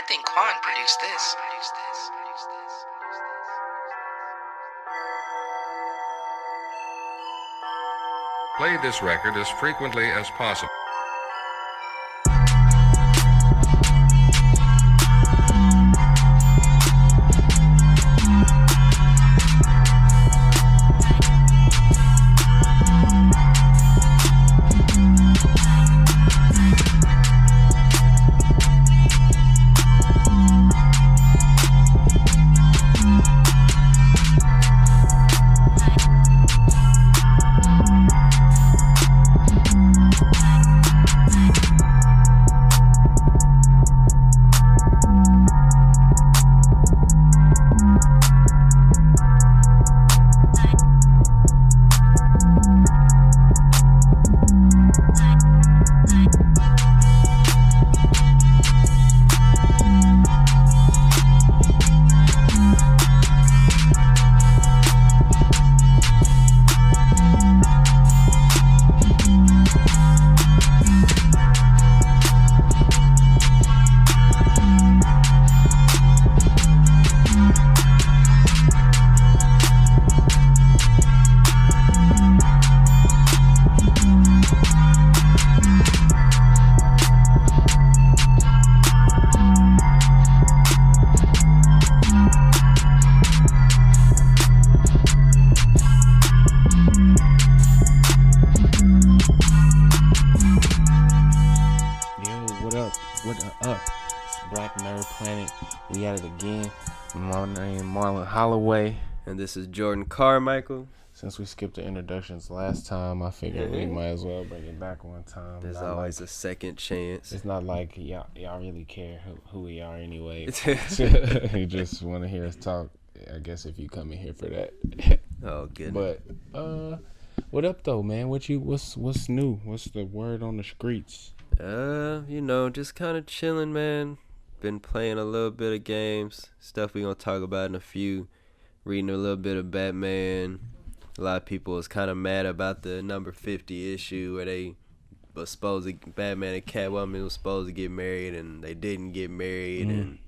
think Quan produced this. Play this record as frequently as possible. We at it again. My name is Marlon Holloway. And this is Jordan Carmichael. Since we skipped the introductions last time, I figured we might as well bring it back one time. There's always a second chance. It's not like y'all really care who we are anyway. You just want to hear us talk. I guess if you come in here for that. Oh, goodness. But what up though, man? What's new? What's the word on the streets? Just kind of chilling, man. Been playing a little bit of games, stuff we gonna talk about in a few. Reading a little bit of Batman. A lot of people was kind of mad about the number 50 issue where they was supposed to, Batman and Catwoman was supposed to get married and they didn't get married.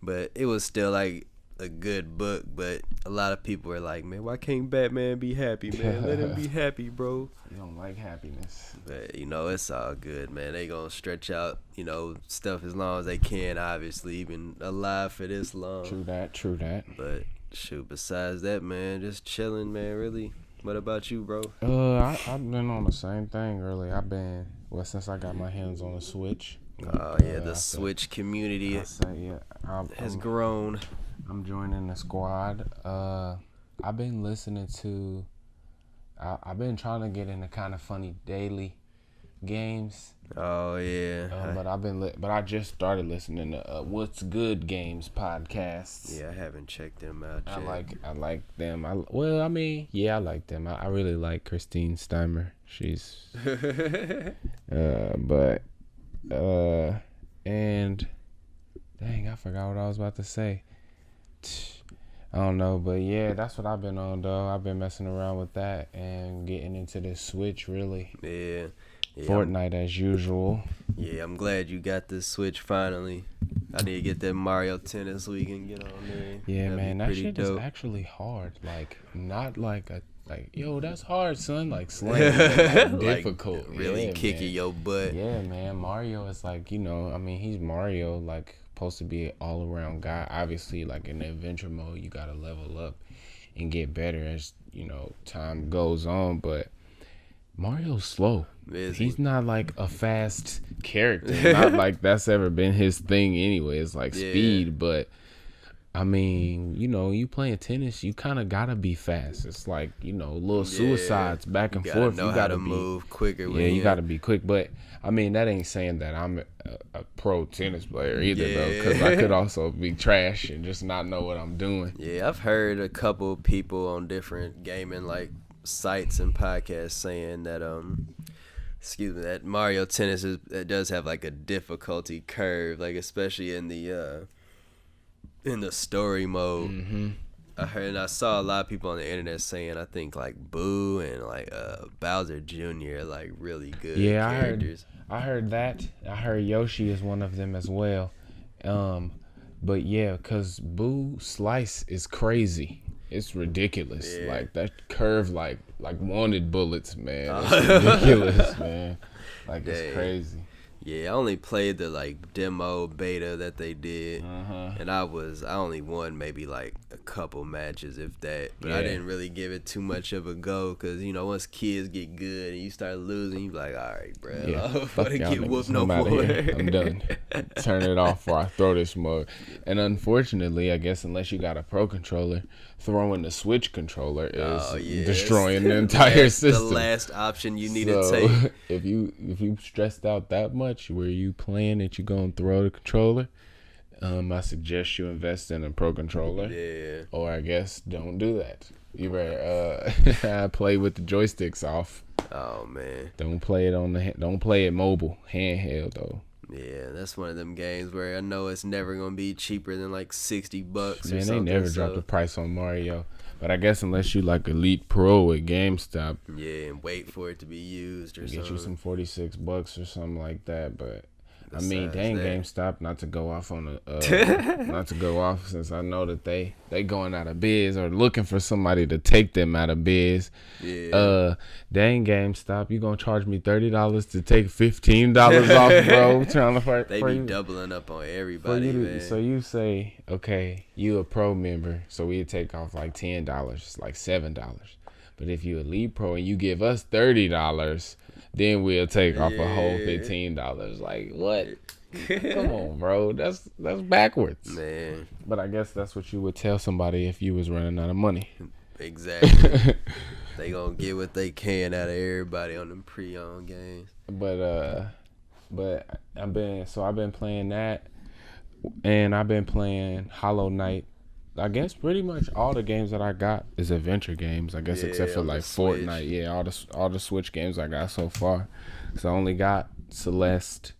But it was still like a good book, but a lot of people were like, man, why can't Batman be happy, man? Let him be happy, bro. You don't like happiness. But, it's all good, man. They gonna stretch out, stuff as long as they can, obviously. Been alive for this long. True that. But, shoot, besides that, man, just chilling, man, really. What about you, bro? I've been on the same thing, really. Since I got my hands on the Switch. Oh, yeah, the Switch community has grown. I'm joining the squad. I've been listening to. I've been trying to get into kind of funny daily games. Oh yeah. But I just started listening to What's Good Games podcasts. Yeah, I haven't checked them out yet. I like them. I like them. I really like Christine Steimer. She's. And dang, I forgot what I was about to say. I don't know, but yeah, that's what I've been on, though. I've been messing around with that and getting into this Switch, really. Yeah. Fortnite as usual. Yeah, I'm glad you got this Switch finally. I need to get that Mario Tennis so we can get on there. Yeah, that'd man, that shit dope. is actually hard. Like, not like yo, that's hard, son. Like, slang, difficult. Really kicking your butt. Yeah, man. Mario is like, he's Mario, like, supposed to be an all-around guy. Obviously, like, in the adventure mode, you gotta level up and get better as, time goes on. But Mario's slow. He's not like a fast character. Not like that's ever been his thing anyway. It's like speed, but you playing tennis, you kind of gotta be fast. It's like, little suicides back and forth. You gotta move quicker. You gotta be quick. But that ain't saying that I'm a pro tennis player either, though, because I could also be trash and just not know what I'm doing. Yeah, I've heard a couple people on different gaming like sites and podcasts saying that that Mario Tennis it does have like a difficulty curve, like especially in the story mode. Mm-hmm. I saw a lot of people on the internet saying I think like Boo and like Bowser Jr. are like really good characters. I heard that. I heard Yoshi is one of them as well. But yeah, cause Boo Slice is crazy. It's ridiculous. Yeah. Like that curve, like wanted bullets, man. It's ridiculous, man. Like it's crazy. Yeah, I only played the like demo beta that they did, and I only won maybe like a couple matches, if that. But I didn't really give it too much of a go, because you know once kids get good and you start losing, you be like, all right, bro, I don't want to get whooped no more. I'm done. Turn it off before I throw this mug. And unfortunately, I guess unless you got a pro controller, throwing the Switch controller is destroying the entire system. The last option you need to take. If you stressed out that much, where you playing that you gonna throw the controller, I suggest you invest in a pro controller. Yeah. Or I guess don't do that. You better play with the joysticks off. Oh man. Don't play it mobile, handheld though. Yeah, that's one of them games where I know it's never gonna be cheaper than like $60 or something. Man, they never drop the price on Mario. But I guess unless you like Elite Pro at GameStop, yeah, and wait for it to be used or something. Get you some $46 or something like that. But I mean, dang, GameStop, not to go off on not to go off, since I know that they going out of biz or looking for somebody to take them out of biz. Yeah. Dang, GameStop, you gonna charge me $30 to take $15 off, bro? Trying to fight. They be doubling up on everybody, man. So you say, okay, you a pro member, so we take off like $10, like $7. But if you Elite Pro and you give us $30, then we'll take off a whole $15. Like, what? Come on, bro. That's backwards. Man. But I guess that's what you would tell somebody if you was running out of money. Exactly. They gonna get what they can out of everybody on them pre-owned games. But I've been playing that, and I've been playing Hollow Knight. I guess pretty much all the games that I got is adventure games. I guess except for like Fortnite. Yeah, all the Switch games I got so far. So I only got Celeste,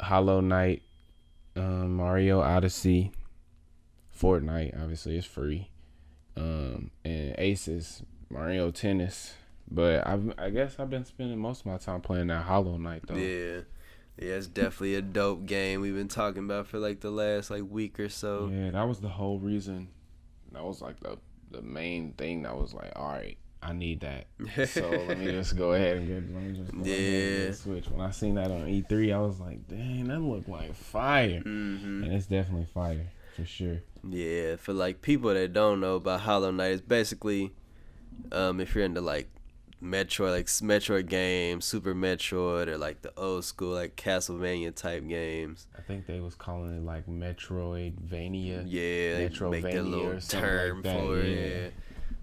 Hollow Knight, Mario Odyssey, Fortnite. Obviously, it's free, and Aces, Mario Tennis. But I guess I've been spending most of my time playing that Hollow Knight though. Yeah. Yeah, it's definitely a dope game we've been talking about for like the last like week or so. Yeah, that was the whole reason. That was like the main thing that was like, all right, I need that. So let me just go ahead and get a Switch. When I seen that on E3, I was like, dang, that looked like fire. And it's definitely fire for sure. Yeah, for like people that don't know about Hollow Knight, it's basically if you're into like Metroid games, Super Metroid, or like the old school like Castlevania type games. I think they was calling it like Metroidvania. Yeah, they make that little term like for it. Yeah.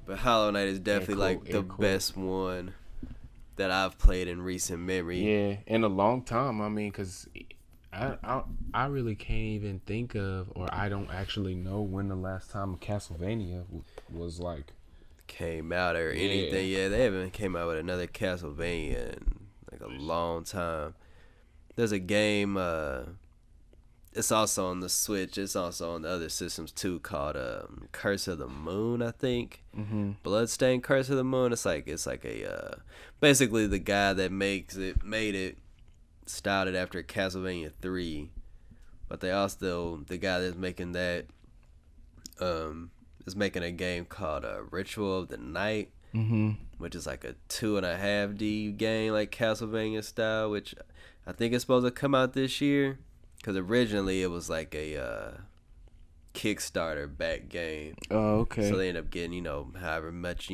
But Hollow Knight is definitely the best one that I've played in recent memory. Yeah, in a long time. I mean, because I really can't even think of, or I don't actually know when the last time Castlevania was like came out or anything. Yeah, they haven't came out with another Castlevania in like a long time. There's a game, it's also on the Switch, it's also on the other systems too, called Curse of the Moon, I think. Bloodstained Curse of the Moon. It's like a basically the guy that made it styled it after Castlevania 3, but they also, the guy that's making that is making a game called Ritual of the Night, which is like a 2.5D game, like Castlevania style, which I think is supposed to come out this year, because originally it was like a Kickstarter back game. Oh, okay. So they end up getting, however much,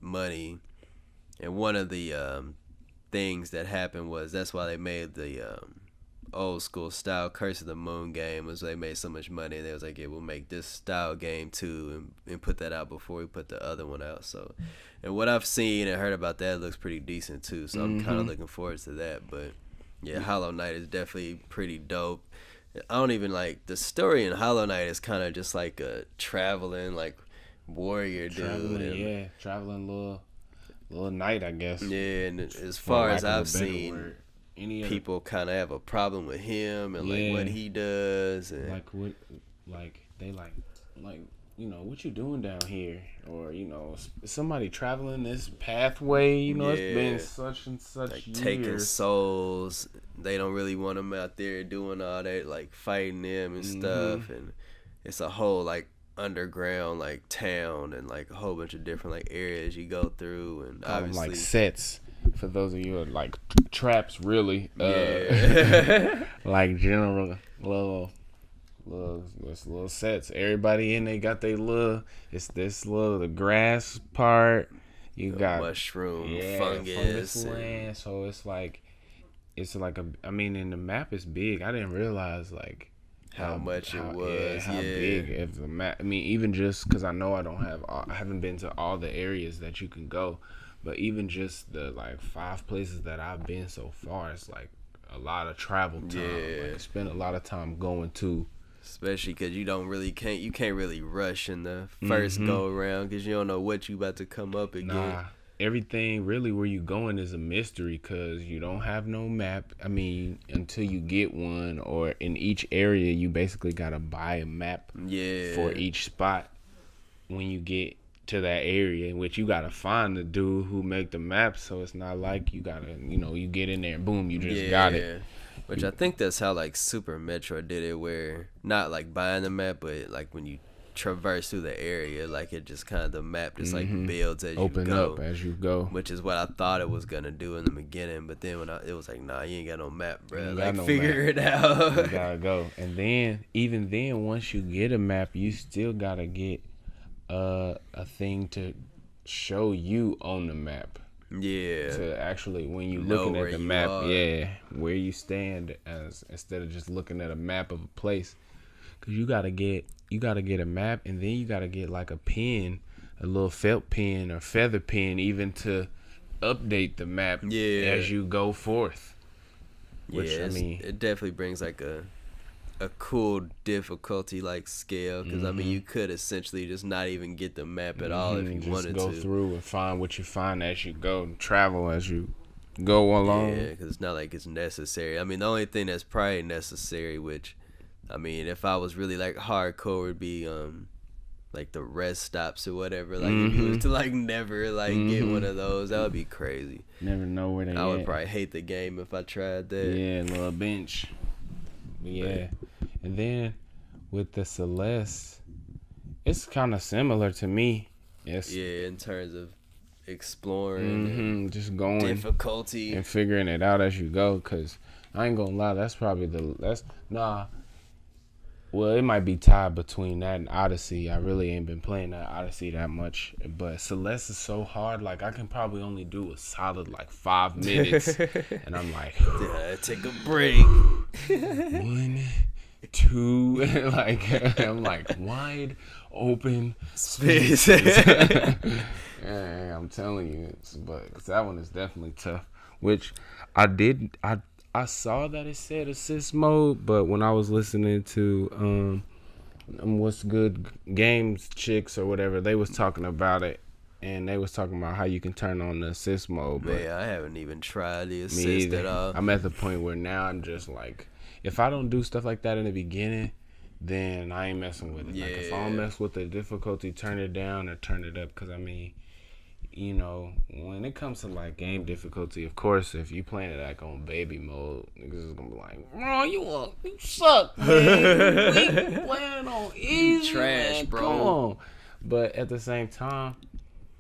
money. And one of the things that happened was, that's why they made the old school style Curse of the Moon game, was they made so much money and they was like, yeah, we'll make this style game too, and put that out before we put the other one out. So, and what I've seen and heard about that looks pretty decent too, so I'm kind of looking forward to that. But yeah, Hollow Knight is definitely pretty dope. I don't even like the story in Hollow Knight is kind of just like a traveling like warrior dude. Traveling little knight, I guess. Yeah, and as far as I've seen, people kind of have a problem with him and like what he does, and like what, like they like what you doing down here? Or, is somebody traveling this pathway? It's been such and such like years. Taking souls. They don't really want them out there doing all that, like fighting them and stuff. And it's a whole like underground like town and like a whole bunch of different like areas you go through, and obviously like sets. For those of you who are like traps, really, like general little sets. Everybody in there got their the grass part. You got mushroom, fungus land. So it's like and the map is big. I didn't realize like how much it was. How big of the map. I mean, even just because I know I haven't been to all the areas that you can go, but even just the like 5 places that I've been so far, it's like a lot of travel time. Like, I spend a lot of time going to. Especially because you can't really rush in the first go around because you don't know what you about to come up again. Nah, everything really where you going is a mystery because you don't have no map. I mean, until you get one, or in each area you basically gotta buy a map for each spot when you get to that area, in which you gotta find the dude who make the map. So it's not like you gotta, you get in there and boom, you just got it. Which I think that's how like Super Metro did it, where not like buying the map, but like when you traverse through the area, like it just kind of the map just like builds as you go. Open up as you go. Which is what I thought it was gonna do in the beginning, but then it was like, nah, you ain't got no map, bro. Like figure it out. You gotta go, and then even then, once you get a map, you still gotta get a thing to show you on the map. Yeah. To actually, when you looking at the map, where you stand, instead of just looking at a map of a place, because you gotta get a map, and then you gotta get like a pen, a little felt pen or feather pen, even to update the map as you go forth. Which it definitely brings like a cool difficulty like scale, because I mean you could essentially just not even get the map at all if you just wanted to. Go through and find what you find as you go, and travel as you go along. Yeah, because it's not like it's necessary. I mean, the only thing that's probably necessary, which I mean, if I was really like hardcore, would be like the rest stops or whatever. Like if you was to like never like get one of those, that would be crazy. Never know where they I would probably hate the game if I tried that. Yeah, a little bench. Yeah. And then with the Celeste, it's kind of similar to me. Yes. Yeah, in terms of exploring, just going difficulty and figuring it out as you go. Cause I ain't gonna lie, that's probably well, it might be tied between that and Odyssey. I really ain't been playing that Odyssey that much, but Celeste is so hard. Like I can probably only do a solid like 5 minutes, and I'm like, take a break. 1, 2, like I'm like wide open space. Yeah, I'm telling you, but that one is definitely tough. Which I saw that it said assist mode, but when I was listening to What's Good Games chicks or whatever, they was talking about it, and they was talking about how you can turn on the assist mode. But man, I haven't even tried the assist at all. I'm at the point where now I'm just like, if I don't do stuff like that in the beginning, then I ain't messing with it. Yeah. Like if I don't mess with the difficulty, turn it down or turn it up, because I mean, when it comes to like game difficulty, of course, if you playing it like on baby mode, niggas is gonna be like, bro, you suck, man. We playing on easy, trash, man. bro. Come on. But at the same time,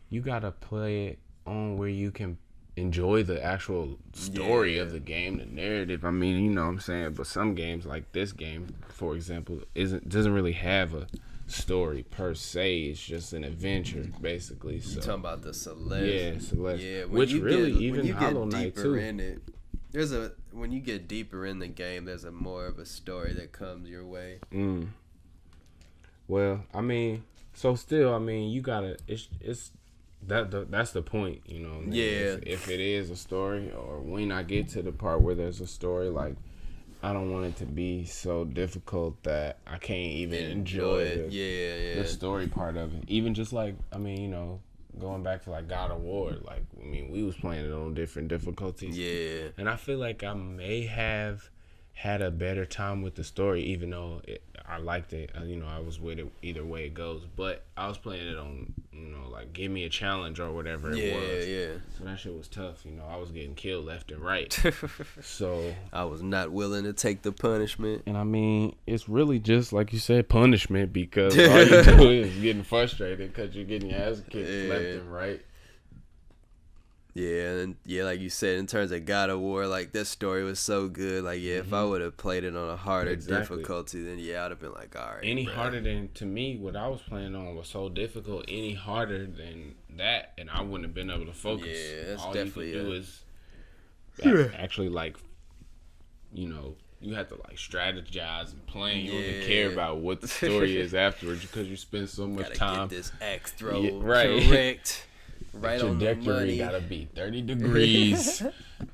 you gotta play it on where you can enjoy the actual story of the game, the narrative. I mean, you know what I'm saying? But some games, like this game, for example, doesn't really have a story per se. It's just an adventure, basically. So you talking about the Celeste? Yeah, Celeste. Yeah, which really even Hollow Knight too. When you get deeper in the game, there's a more of a story that comes your way. Well, I mean, so still, I mean, you gotta. It's that's the point, you know. Yeah. If it is a story, or when I get to the part where there's a story, like, I don't want it to be so difficult that I can't even enjoy it. The story part of it. Even just like, I mean, going back to like God of War, like, I mean, we was playing it on different difficulties. Yeah. And I feel like I may have had a better time with the story, even though I liked it. You know, I was with it either way it goes. But I was playing it on, you know, like give me a challenge or whatever it was. Yeah. So that shit was tough. You know, I was getting killed left and right. So I was not willing to take the punishment. And I mean, it's really just like you said, punishment, because all you do is getting frustrated because you're getting your ass kicked left and right. Yeah, and like you said, in terms of God of War, like that story was so good. Like, if I would have played it on a harder difficulty, then I'd have been like, all right. Any harder than, to me, what I was playing on was so difficult. Any harder than that, and I wouldn't have been able to focus. Yeah, that's all definitely you could do is actually, like, you know, you have to like strategize and plan. You don't even care about what the story is afterwards because you spend so much time. Get this axe throw right. correct. Right on the trajectory money. Gotta be 30 degrees.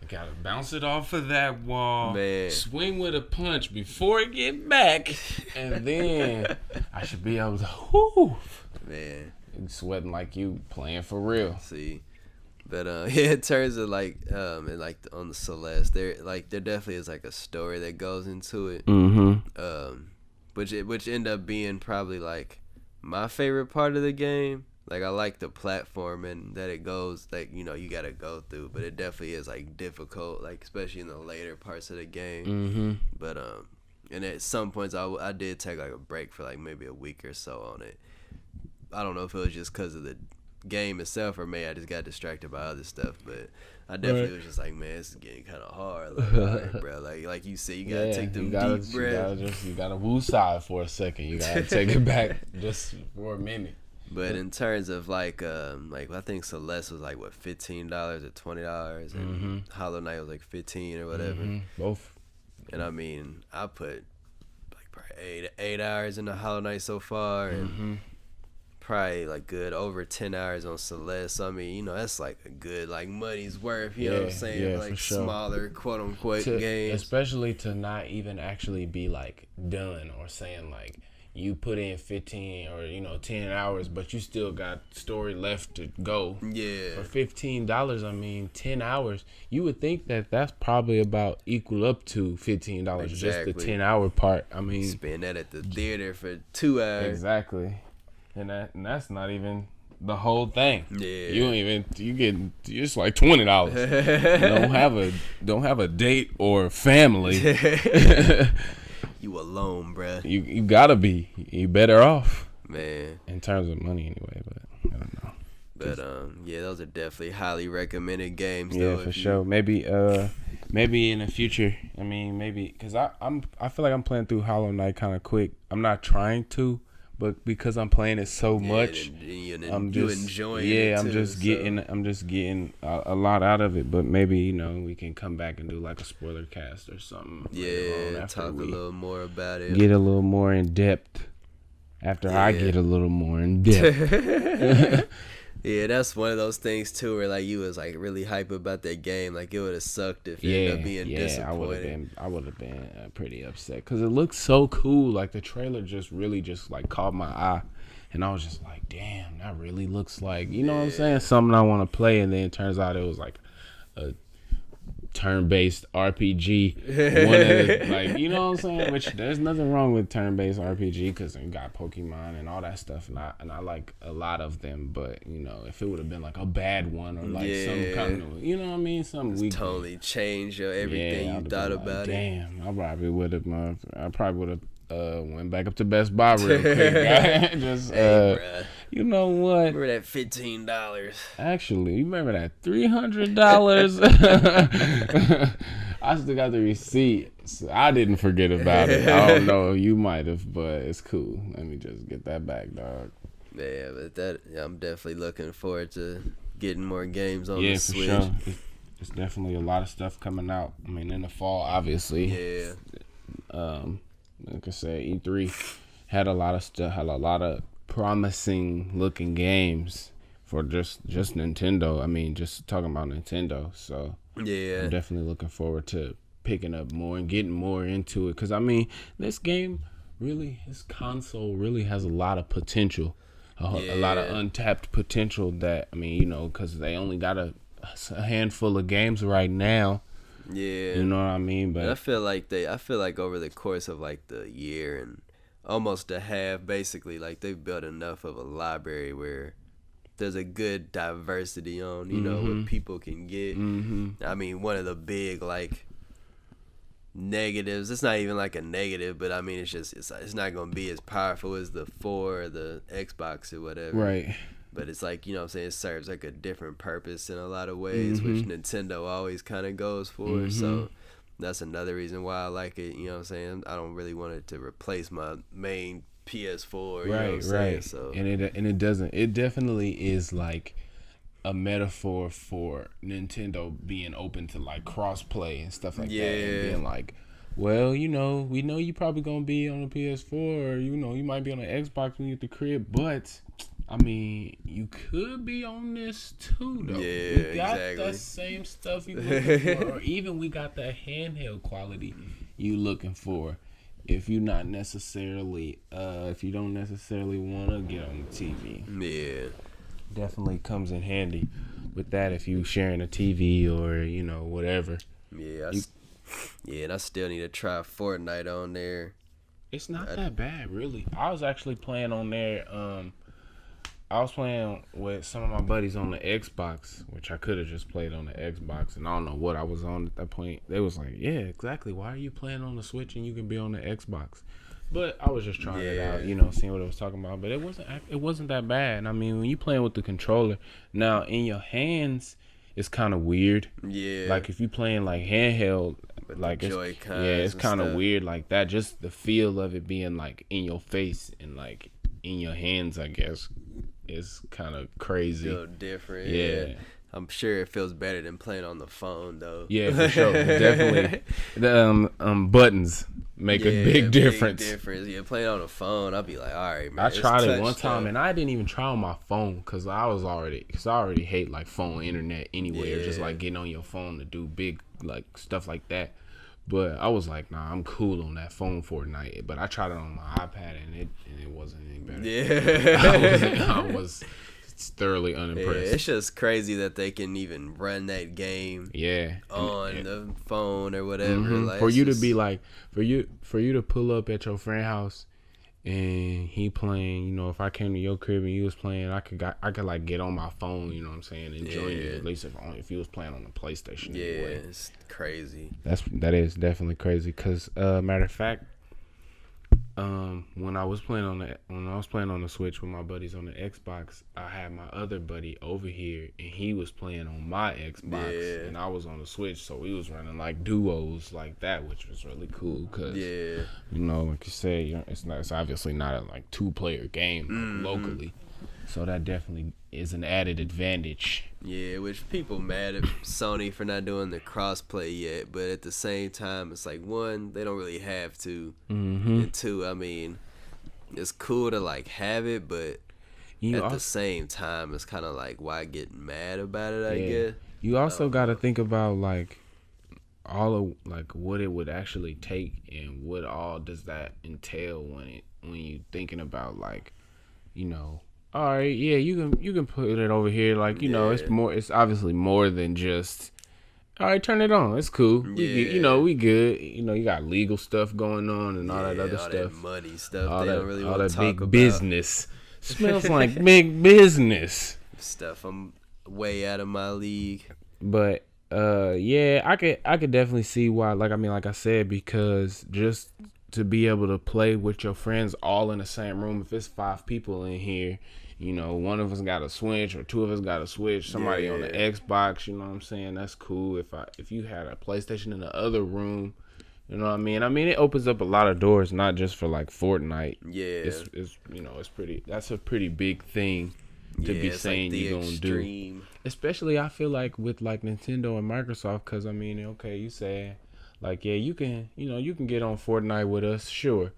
Gotta bounce it off of that wall. Man. Swing with a punch before it get back, and then I should be able to. Whoo, man, you sweating like you playing for real. See, but in terms of like and like on the Celeste, there definitely is like a story that goes into it. Which end up being probably like my favorite part of the game. Like, I like the platforming that it goes, like, you know, you got to go through. But it definitely is, like, difficult, like, especially in the later parts of the game. But, and at some points, I did take, like, a break for, like, maybe a week or so on it. I don't know if it was just because of the game itself or maybe I just got distracted by other stuff. But I definitely was just like, man, this is getting kind of hard. Like, all right, bro. Like you said, you got to take them deep breaths. You got to woosah for a second. You got to take it back just for a minute. But in terms of like I think Celeste was like what $15 or $20, and Hollow Knight was like $15 or whatever. Both. And I mean, I put like probably 8 hours into Hollow Knight so far, and probably like good over 10 hours on Celeste. So I mean, you know, that's like a good like money's worth. You know what I'm saying? Yeah, like for sure. Smaller quote unquote games, especially to not even actually be like done or saying like. You put in 15 or 10 hours, but you still got story left to go. Yeah. For $15, I mean 10 hours. You would think that that's probably about equal up to $15. Exactly. Just the 10-hour part. I mean, spend that at the theater for 2 hours. Exactly, and that's not even the whole thing. Yeah. It's like $20. don't have a date or family. You alone, bruh. You gotta be. You better off, man. In terms of money, anyway. But I don't know. But those are definitely highly recommended games. Yeah, for sure. Maybe in the future. I mean, maybe because I feel like I'm playing through Hollow Knight kind of quick. I'm not trying to, but because I'm playing it so much, I'm just enjoying it. Yeah, I'm just getting a lot out of it. But maybe we can come back and do like a spoiler cast or something. Yeah, talk a little more about it. Get a little more in depth. After I get a little more in depth. Yeah, that's one of those things too, where like you was like really hype about that game. Like it would have sucked if it ended up being disappointing. I would have been pretty upset because it looked so cool. Like the trailer just like caught my eye, and I was just like, damn, that really looks like what I'm saying, something I want to play. And then it turns out it was like a turn-based RPG. One of the, like, you know what I'm saying? Which there's nothing wrong with turn-based RPG because you got Pokemon and all that stuff, and I like a lot of them. But if it would have been like a bad one or like some kind of, you know what I mean, something we totally change everything you thought about it. Damn, I probably would have. Went back up to Best Buy real quick. Just bruh. You know what? Remember that $15? Actually, you remember that $300? I still got the receipt. So I didn't forget about it. I don't know. You might have, but it's cool. Let me just get that back, dog. Yeah, but I'm definitely looking forward to getting more games on the Switch. Yeah, for sure. There's definitely a lot of stuff coming out. I mean, in the fall, obviously. Yeah. Like I said, E3 had a lot of stuff, had a lot of promising looking games for just Nintendo. I mean, just talking about Nintendo. So yeah, I'm definitely looking forward to picking up more and getting more into it. Because I mean, this console really has a lot of potential, a lot of untapped potential. That I mean, because they only got a handful of games right now. Yeah, you know what I mean. But I feel like over the course of like the year and almost a half, basically. Like, they've built enough of a library where there's a good diversity on, you know, what people can get. I mean, one of the big, like, negatives, it's not even like a negative, but I mean, it's just, it's not going to be as powerful as the 4 or the Xbox or whatever. Right. But it's like, you know what I'm saying, it serves like a different purpose in a lot of ways, which Nintendo always kind of goes for. So that's another reason why I like it. You know what I'm saying? I don't really want it to replace my main PS4. You know what I'm saying? So. And it doesn't. It definitely is like a metaphor for Nintendo being open to like cross-play and stuff like that. And being like, well, you know, we know you probably going to be on the PS4 or, you know, you might be on the Xbox when you get the crib, but I mean, you could be on this too, though. Yeah, we got that same stuff you looking for, or even we got that handheld quality you looking for. If you not necessarily, if you don't necessarily want to get on the TV, yeah, definitely comes in handy with that. If you sharing a TV or you know whatever. Yeah, and I still need to try Fortnite on there. It's not that bad, really. I was actually playing on there. I was playing with some of my buddies on the Xbox, which I could have just played on the Xbox, and I don't know what I was on at that point. They was like, yeah, exactly. Why are you playing on the Switch and you can be on the Xbox? But I was just trying it out, you know, seeing what it was talking about. But it wasn't that bad. I mean, when you playing with the controller, now in your hands, it's kind of weird. Yeah. Like if you playing like handheld, with like it's kind of weird like that. Just the feel of it being like in your face and like in your hands, I guess. It's kind of crazy. Feel different. Yeah. I'm sure it feels better than playing on the phone, though. Yeah, for sure. Definitely. The buttons make a big difference. Yeah, playing on the phone, I'll be like, all right, man. I tried it one time, and I didn't even try on my phone because I already hate like phone internet anyway, or just like getting on your phone to do big like stuff like that. But I was like, nah, I'm cool on that phone Fortnite. But I tried it on my iPad, and it wasn't any better. Yeah. I was thoroughly unimpressed. Yeah, it's just crazy that they can even run that game on the phone or whatever. Like, for you to be like, for you to pull up at your friend's house and he playing, you know, if I came to your crib and you was playing, I could like get on my phone, you know what I'm saying, and join you, at least if you was playing on the PlayStation. Yeah, anyway. It's crazy. That is definitely crazy because matter of fact, when I was playing on the Switch with my buddies on the Xbox, I had my other buddy over here and he was playing on my Xbox and I was on the Switch, so we was running like duos like that, which was really cool because you know, like you said, it's obviously not a like 2-player game like, locally, so that definitely is an added advantage. Yeah, which people mad at Sony for not doing the crossplay yet, but at the same time, it's like, one, they don't really have to, and two, I mean, it's cool to like have it, but at the same time, it's kind of like, why get mad about it? I guess you also got to think about like all of like what it would actually take and what all does that entail when you thinking about like, you know. All right, yeah, you can put it over here, like you know, it's obviously more than just. All right, turn it on. It's cool. We good. You know, you got legal stuff going on and all that other stuff. That money stuff. They don't really want to talk big about. Business. Smells like big business Stuff. I'm way out of my league. But I could definitely see why. Like I said, because just to be able to play with your friends all in the same room. If it's 5 people in here. You know, one of us got a Switch or 2 of us got a Switch. Somebody on the Xbox, you know what I'm saying? That's cool. If you had a PlayStation in the other room, you know what I mean? I mean, it opens up a lot of doors, not just for like Fortnite. Yeah, it's you know, it's pretty. That's a pretty big thing to be saying like you're gonna do. Especially, I feel like with like Nintendo and Microsoft, because I mean, okay, you say like, yeah, you can get on Fortnite with us, sure.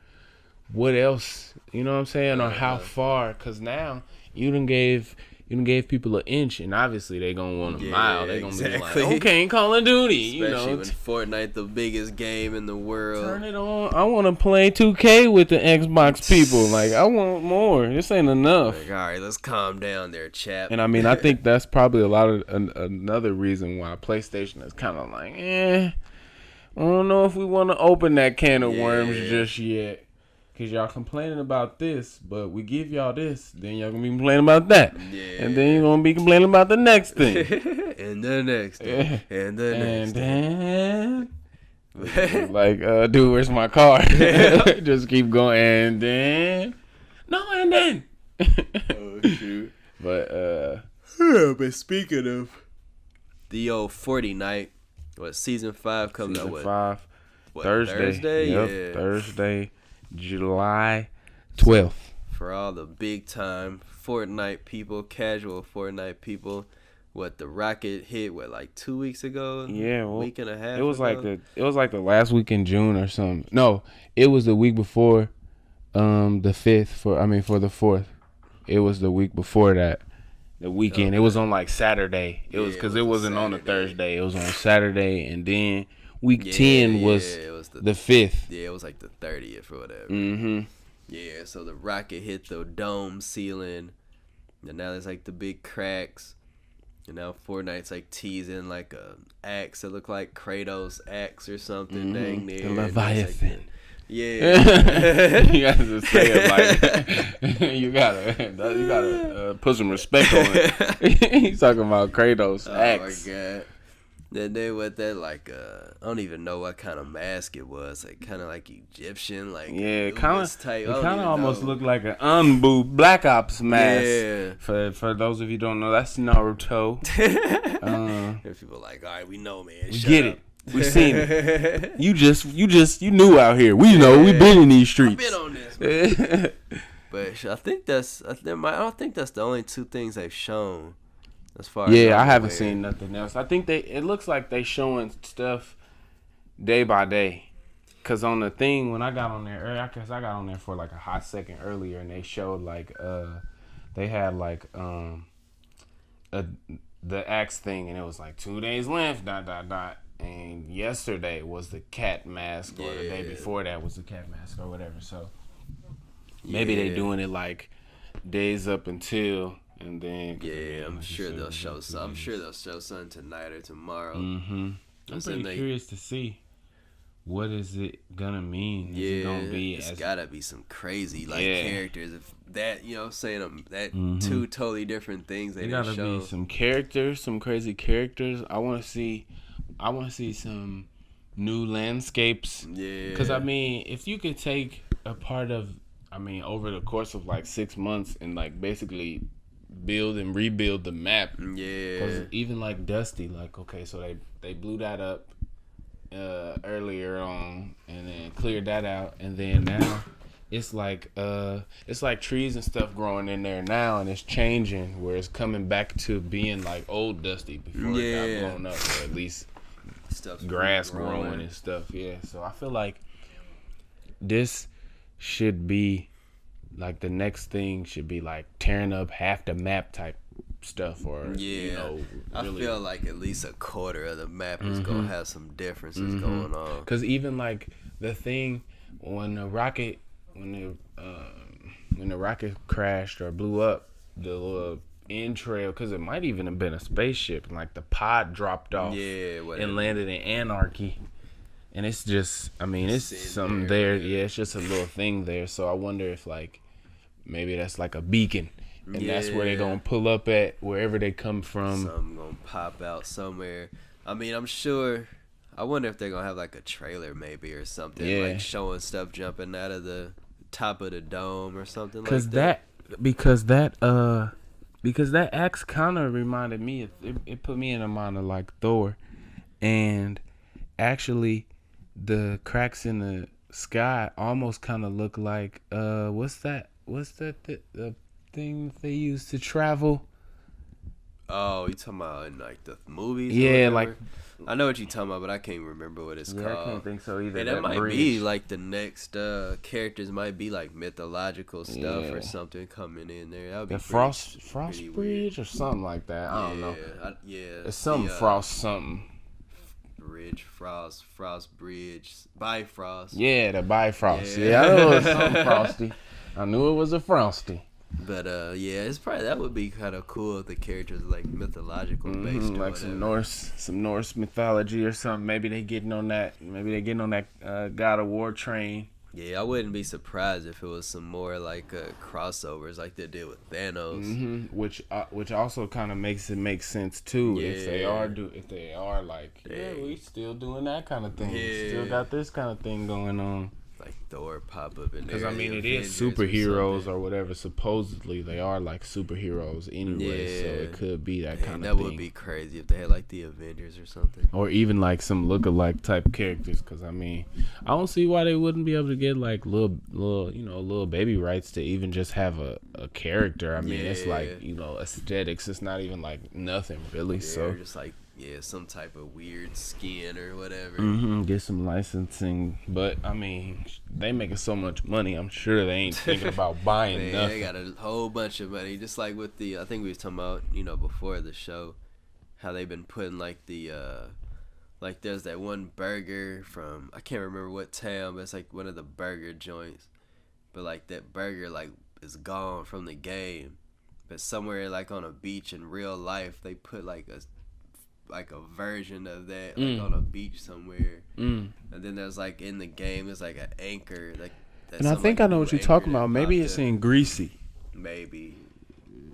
What else, you know what I'm saying, or how far? Because now you done gave people an inch, and obviously they gonna want a mile. They gonna be like, okay, Call of Duty, especially when Fortnite the biggest game in the world. Turn it on. I want to play 2K with the Xbox people. Like, I want more. This ain't enough. Like, all right, let's calm down there, chap. And I mean, I think that's probably a lot of another reason why PlayStation is kind of like, I don't know if we want to open that can of worms just yet. Cause y'all complaining about this, but we give y'all this, then y'all gonna be complaining about that, and then you're gonna be complaining about the next thing, and the next thing, and the next thing. Like, dude, where's my car? Just keep going, and then and then. Oh shoot! But speaking of the old Fortnite, season 5 coming season out? 5, What, Thursday? Yep, yeah. Thursday, July 12th. For all the big time Fortnite people, casual Fortnite people, the rocket hit like 2 weeks ago? Yeah, week and a half. It was ago? like the last week in June or something. No, it was the week before, the 5th for the 4th. It was the week before that. The weekend. Okay. It was on like Saturday. It was because it wasn't on a Thursday. It was on Saturday, and then week 10 was the 5th. Yeah, it was like the 30th or whatever. Mm-hmm. Yeah, so the rocket hit the dome ceiling, and now there's like the big cracks, and now Fortnite's like teasing like a axe that looked like Kratos' axe or something. Dang near the Leviathan. Yeah, you gotta say it like you gotta put some respect on it. He's talking about Kratos' axe. Oh my god! Then they with that like I don't even know what kind of mask it was, like kind of like Egyptian, like yeah, kind of almost know. looked like an Unbu Black Ops mask. Yeah. For those of you who don't know, that's Naruto. If people like, all right, we know, man. We get it. We seen it. You knew out here. We know. We been in these streets. I've been on this, man. But I think I don't think that's the only 2 things they've shown. As far as I haven't seen nothing else. I think it looks like they showing stuff day by day. Cause on the thing when I got on there earlier, cause I got on there for like a hot second earlier, and they showed like they had like the axe thing, and it was like 2 days left. ... And yesterday was the cat mask, or the day before that was the cat mask, or whatever. So maybe they doing it like days up until, and then I'm sure they'll show some. I'm sure they'll show something tonight or tomorrow. Mm-hmm. I'm pretty curious to see what is it gonna mean. Is it gonna be? It's gotta be some crazy characters. If that, saying that 2 totally different things. They gotta be some characters, some crazy characters. I want to see some new landscapes. Yeah. Because, if you could take a part of, over the course of, 6 months and, basically build and rebuild the map. Yeah. Because even, Dusty, okay, so they blew that up earlier on and then cleared that out. And then now it's like trees and stuff growing in there now, and it's changing where it's coming back to being like old Dusty before it got blown up, or at least stuff's grass growing and stuff. Yeah, so I feel like this should be the next thing should be tearing up half the map type stuff, or really, I feel like at least a quarter of the map is gonna have some differences going on. Because even the thing when the rocket crashed or blew up, the little entrail, because it might even have been a spaceship, and the pod dropped off and landed in Anarchy, and it's just it's something there. Yeah, it's just a little thing there. So I wonder if maybe that's a beacon, and that's where they're gonna pull up at wherever they come from. Something gonna pop out somewhere. I'm sure. I wonder if they're gonna have a trailer maybe or something, showing stuff jumping out of the top of the dome or something like that. Because that axe kind of reminded me. It put me in the mind of Thor, and actually, the cracks in the sky almost kind of look like what's that? The thing they use to travel? Oh, you talking about in the movies? Yeah, I know what you're talking about, but I can't remember what it's called. I can't think so either. And that might be the next characters might be mythological stuff or something coming in there. That would be the Frost Bridge or something like that. I don't know. It's something Frost something. Frost Bridge, Bifrost. Yeah, the Bifrost. Yeah, I know it was something frosty. I knew it was a frosty. But it's probably that would be kind of cool if the characters mythological based, or some Norse mythology or something. Maybe they getting on that. Maybe they getting on that God of War train. Yeah, I wouldn't be surprised if it was some more like crossovers like they did with Thanos. Which also kind of makes it make sense too. Yeah. If they are like, we still doing that kind of thing. Yeah. Still got this kind of thing going on. Like Thor pop up in there. Because I mean, it is Avengers superheroes or whatever. Supposedly, they are like superheroes anyway. So it could be that kind of thing. That would be crazy if they had like the Avengers or something. Or even like some lookalike type characters. Because I mean, I don't see why they wouldn't be able to get like little baby rights to even just have a character. I mean, it's like, aesthetics. It's not even like nothing really. So just like some type of weird skin or whatever. Get some licensing. But I mean, they making so much money. I'm sure they ain't thinking about buying nothing. They got a whole bunch of money. Just like with I think we was talking about, before the show, how they've been putting like like there's that one burger from, I can't remember what town, but it's like one of the burger joints. But like that burger like is gone from the game. But somewhere like on a beach in real life, they put like a version of that like on a beach somewhere. And then there's like in the game there's like an anchor like, and I think I know what you're talking about. Maybe it's in Greasy. Maybe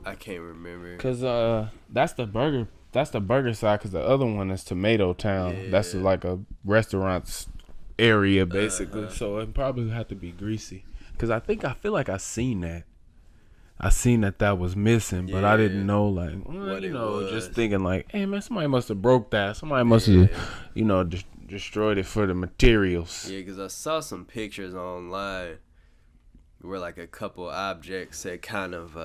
I can't remember, because that's the burger side, because the other one is Tomato Town. That's like a restaurant area basically. So it probably have to be Greasy, because I feel like I seen that that was missing, but I didn't know, like, what it was. Just thinking like, hey man, somebody must have broke that. Somebody must have, destroyed it for the materials. Yeah, because I saw some pictures online where like a couple objects had kind of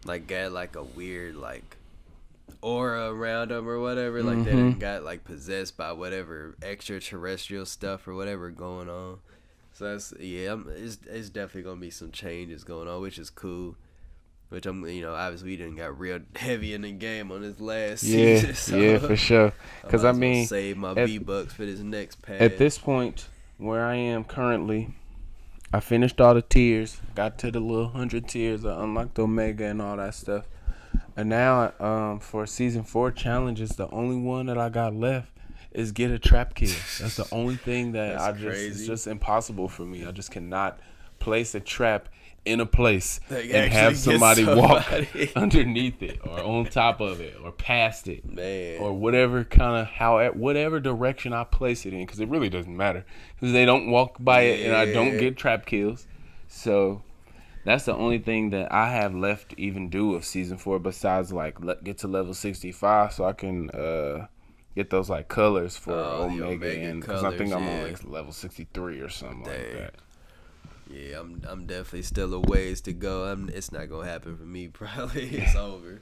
like got like a weird like aura around them or whatever. Like they got like possessed by whatever extraterrestrial stuff or whatever going on. So that's it's definitely gonna be some changes going on, which is cool. Which obviously we didn't got real heavy in the game on this last season. So for sure. Because I mean, save my V-Bucks for this next pass. At this point, where I am currently, I finished all the tiers, got to the little 100 tiers, I unlocked Omega and all that stuff, and now for season 4 challenges, the only one that I got left is get a trap kill. That's the only thing that it's just impossible for me. I just cannot place a trap in a place and have somebody walk underneath it or on top of it or past it, man, or whatever whatever direction I place it in, because it really doesn't matter, because they don't walk by it and I don't get trap kills. So that's the only thing that I have left to even do of season 4, besides like get to level 65 so I can get those like colors for Omega, and because I think I'm on like level 63 or something like that. Yeah, I'm definitely still a ways to go. It's not gonna happen for me. Probably it's over.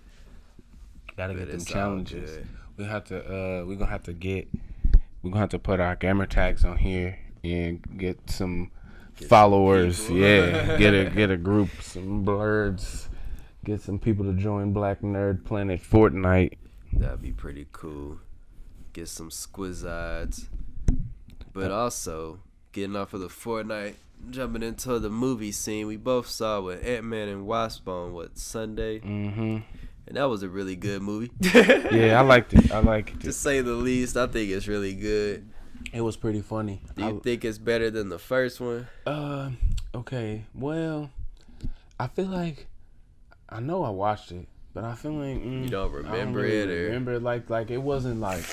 Gotta get them challenges. We're gonna have to put our gamer tags on here and get some followers. Some get a group, some blurs, get some people to join Black Nerd Planet Fortnite. That'd be pretty cool. Get some squizzides, but also getting off of the Fortnite. Jumping into the movie scene, we both saw with Antman and Wasp on Sunday, and that was a really good movie. Yeah, I liked it. To say the least, I think it's really good. It was pretty funny. Do you think it's better than the first one? Okay. Well, I feel like I know I watched it, but I feel like you don't remember Remember like it wasn't like,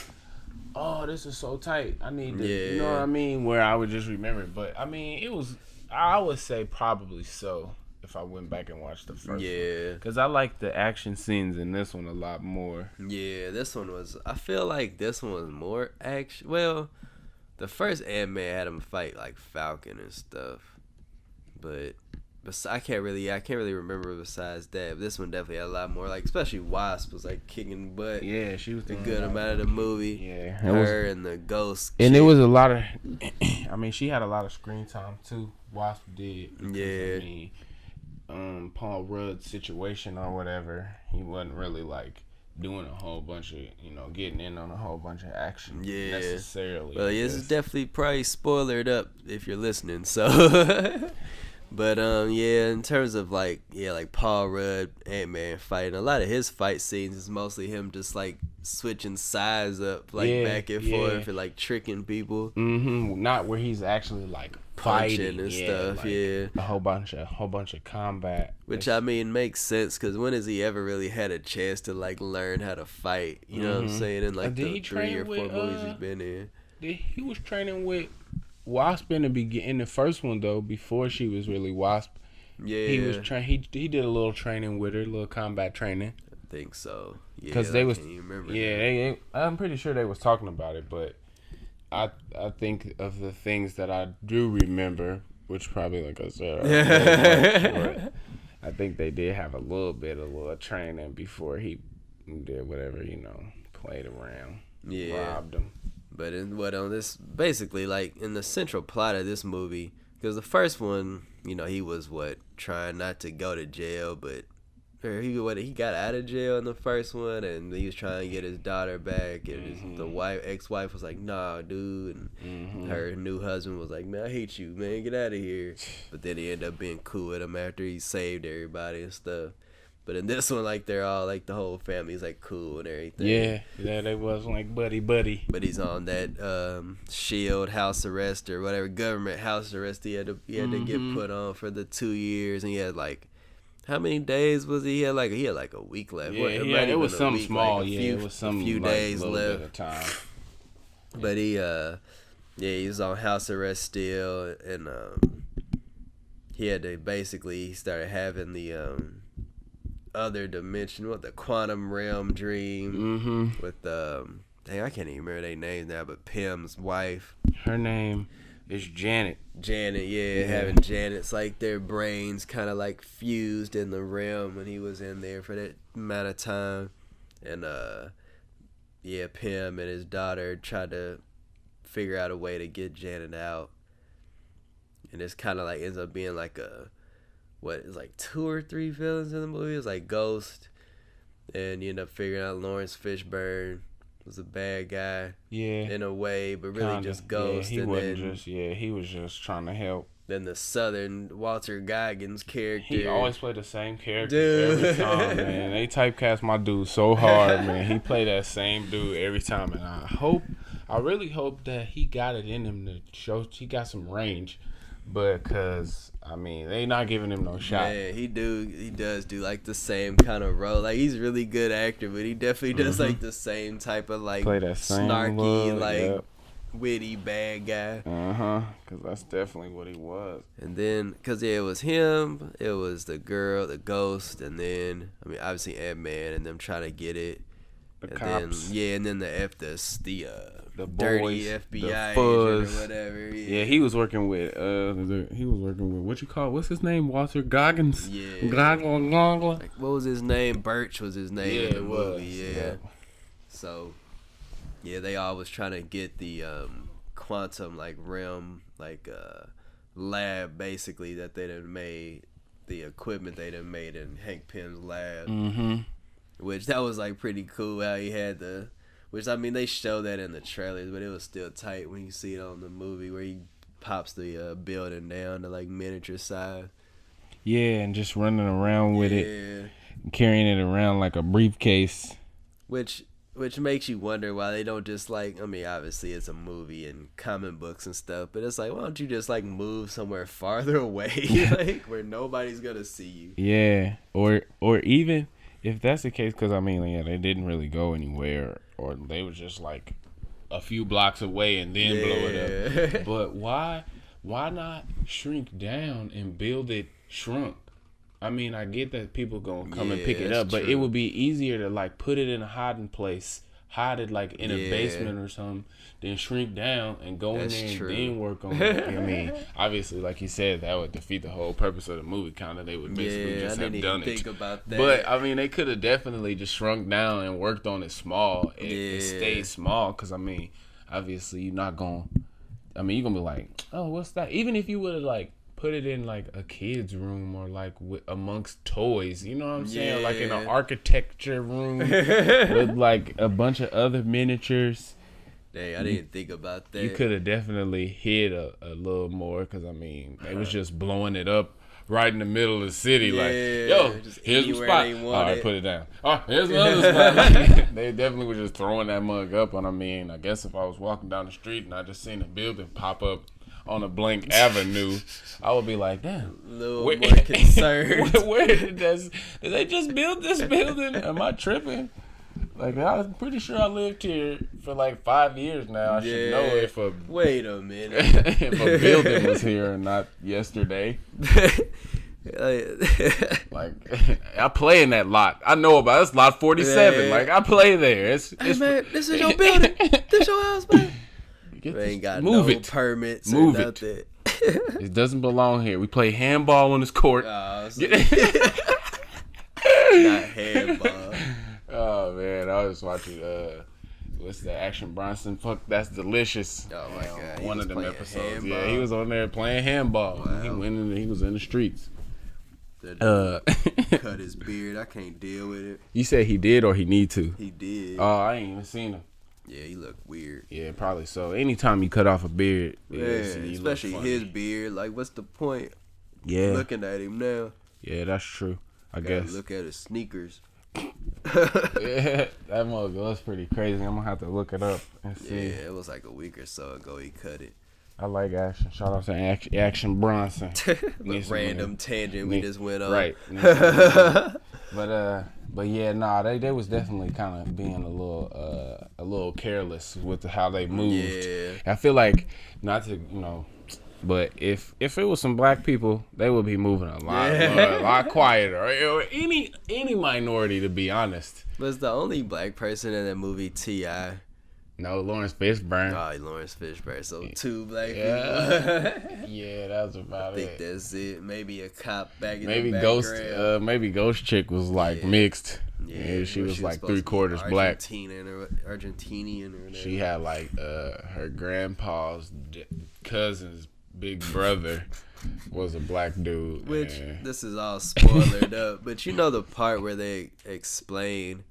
oh, this is so tight, I need to, you know what I mean, where I would just remember it. But I mean, it was, I would say probably so if I went back and watched the first one. Because I like the action scenes in this one a lot more. Yeah, this one was, I feel like this one was more action. Well, the first Ant-Man had him fight like Falcon and stuff, but I can't really remember besides that. But this one definitely had a lot more, like, especially Wasp was like kicking butt. Yeah, she was the good amount of the movie. Yeah, her and the ghost. And it was a lot of, I mean, she had a lot of screen time too. Wasp did. Yeah. I mean, Paul Rudd's situation or whatever, he wasn't really like doing a whole bunch of, getting in on a whole bunch of action necessarily. Well, this is definitely probably spoilered up if you're listening. So. But in terms of like Paul Rudd, Ant-Man fighting, a lot of his fight scenes is mostly him just like switching sides up, like back and forth and like tricking people. Not where he's actually like punching and stuff. Like yeah, a whole bunch of combat. which I mean makes sense because when has he ever really had a chance to like learn how to fight? You know what I'm saying? In like the 3 or 4 movies he's been in. He was training with Wasp in the first one though, before she was really Wasp. Yeah, he was he did a little training with her, a little combat training. I think so. Yeah, because they was remember I'm pretty sure they was talking about it, but I think of the things that I do remember, which probably like I said, but I think they did have a little training before he did whatever, played around, robbed him. But on this, basically, like in the central plot of this movie, because the first one, he was trying not to go to jail, but he got out of jail in the first one, and he was trying to get his daughter back, and the ex-wife was like, "Nah, dude," and her new husband was like, "Man, I hate you, man, get out of here." But then he ended up being cool with him after he saved everybody and stuff. But in this one, like, they're all, like, the whole family's, like, cool and everything. Yeah, they was, like, buddy. But he's on that shield house arrest or whatever, government house arrest he had to get put on for the 2 years. And he had, like, how many days was he? He had like a week left. Yeah, it was something small. Like it was some few days left. Bit of time. But he was on house arrest still. And he had to he started having the other dimension, the quantum realm dream with I can't even remember their names now, but Pim's wife. Her name is Janet. Having Janet's like their brains kind of like fused in the realm when he was in there for that amount of time, and Pim and his daughter tried to figure out a way to get Janet out, and it's kind of like ends up being like it's like 2 or 3 villains in the movie. It's like Ghost, and you end up figuring out Lawrence Fishburne was a bad guy, in a way, but really kinda, just Ghost. He was just trying to help. Then the Southern Walter Goggins character. He always played the same character every time, man. They typecast my dude so hard, man. He played that same dude every time, and I really hope that he got it in him to show he got some range. But because they not giving him no shot. Yeah, he does do like the same kind of role. Like he's a really good actor, but he definitely does like the same type of like play that same snarky, like witty bad guy. Because that's definitely what he was. And then, because it was him, it was the girl, the Ghost, and then obviously Antman and them trying to get it. The cops. Then, and then the dirty boys, FBI the agent or whatever. Yeah, he was working with what's his name? Walter Goggins. Yeah. Like, what was his name? Birch was his name in the movie. Yeah. So, they all was trying to get the quantum like realm lab basically that they done made, the equipment they done made in Hank Pym's lab. Which that was like pretty cool how he had which they show that in the trailers, but it was still tight when you see it on the movie where he pops the building down to like miniature size. Yeah, and just running around with it, carrying it around like a briefcase. Which makes you wonder why they don't just obviously it's a movie and comic books and stuff, but it's like, why don't you just like move somewhere farther away, like where nobody's gonna see you? Yeah, or even. If that's the case, because they didn't really go anywhere, or they was just like a few blocks away and then blow it up. But why not shrink down and build it shrunk? I get that people gonna come and pick it up, but it would be easier to like put it in a hiding place, hide it like in a basement or something, then shrink down and go in there and then work on it. Obviously, like you said, that would defeat the whole purpose of the movie. They would basically just have done it. Think about that. But they could have definitely just shrunk down and worked on it small. It stayed small because obviously you're not gonna. You're gonna be like, oh, what's that? Even if you would have like put it in like a kid's room or like amongst toys, you know what I'm saying? Like in an architecture room with like a bunch of other miniatures. Dang, I didn't think about that. You could have definitely hid a little more because they was just blowing it up right in the middle of the city. Like, yo, here's the spot. All right, put it down. Oh, here's another spot. They definitely were just throwing that mug up. And I guess if I was walking down the street and I just seen a building pop up on a blank avenue, I would be like, damn. A little more concerned. Where did they just build this building? Am I tripping? Like, I'm pretty sure I lived here for like 5 years now. I should know if a wait a minute if a building was here and not yesterday. Like, I play in that lot. I know about it. It's lot 47. Man. Like, I play there. Hey man, this is your building. This your house, man. Get They ain't got move no it. permits Move or it. nothing. It doesn't belong here. We play handball on this court. Not handball. Oh man, I was watching what's the Action Bronson? Fuck, that's delicious. Oh my god, One of them playing episodes. handball. Yeah, he was on there playing handball. Wow. He was in the streets. That dude cut his beard. I can't deal with it. You said he did or he need to? He did. Oh, I ain't even seen him. Yeah, he looked weird. Yeah, probably so. Anytime you cut off a beard, Yeah, you look especially funny. his beard. Like, what's the point? Yeah, Looking at him now. yeah, that's true. I Gotta guess. look at his sneakers. Yeah, that mug was pretty crazy. I'm gonna have to look it up and see. Yeah, it was like a week or so ago he cut it. I like Action. Shout out to Action Bronson. But random tangent we just went on. Right. But yeah, nah, they was definitely kind of being a little careless with how they moved. Yeah. I feel like not to but if it was some black people, they would be moving a lot quieter. Or any minority, to be honest. Was the only black person in that movie T.I.? No, Lawrence Fishburne. Oh, Lawrence Fishburne. So 2 black people. Yeah, that's about I think it. that's it. Maybe a cop back in Maybe the background. Ghost chick was like mixed. Yeah, she was like 3/4 black. Argentinian or whatever. She had like her grandpa's cousin's big brother was a black dude. Which, and this is all spoilered up, but you know the part where they explain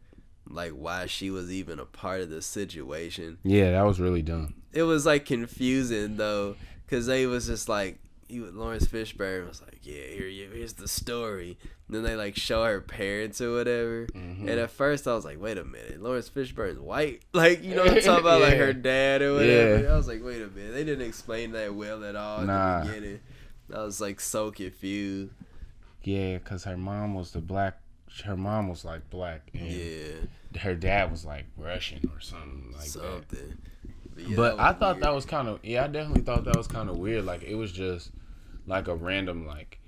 like why she was even a part of the situation. yeah, that was really dumb. It was like confusing though, because they was just like, Lawrence Fishburne was like, yeah, here's the story. And then they like show her parents or whatever. Mm-hmm. And at first I was like, wait a minute, Lawrence Fishburne's white? Like, you know what I'm talking about? Like Yeah. her dad or whatever. Yeah. I was like, wait a minute, they didn't explain that well at all Nah. at the beginning. I was like so confused. Yeah, cause her mom was like black, and Yeah. her dad was like Russian or something like that. Something. Yeah, But I thought weird. that was kind of, I definitely thought that was kind of weird. Like, it was just like a random, like,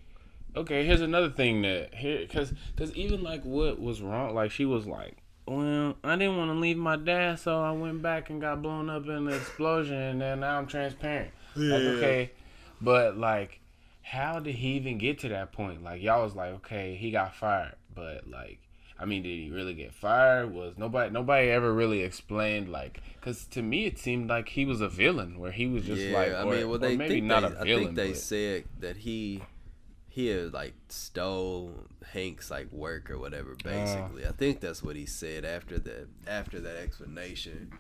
okay, here's another thing because even like what was wrong, like she was like, well, I didn't want to leave my dad, so I went back and got blown up in the explosion, and then now I'm transparent. Yeah. Like, okay, but like, how did he even get to that point? Like, y'all was like, okay, he got fired, but like, I mean, did he really get fired? Was nobody ever really explained, like, because to me it seemed like he was a villain, where he was just like, I mean, well, they maybe think not they, a I villain. think they but, said that he had like stole Hank's like work or whatever. Basically, I think that's what he said after that explanation,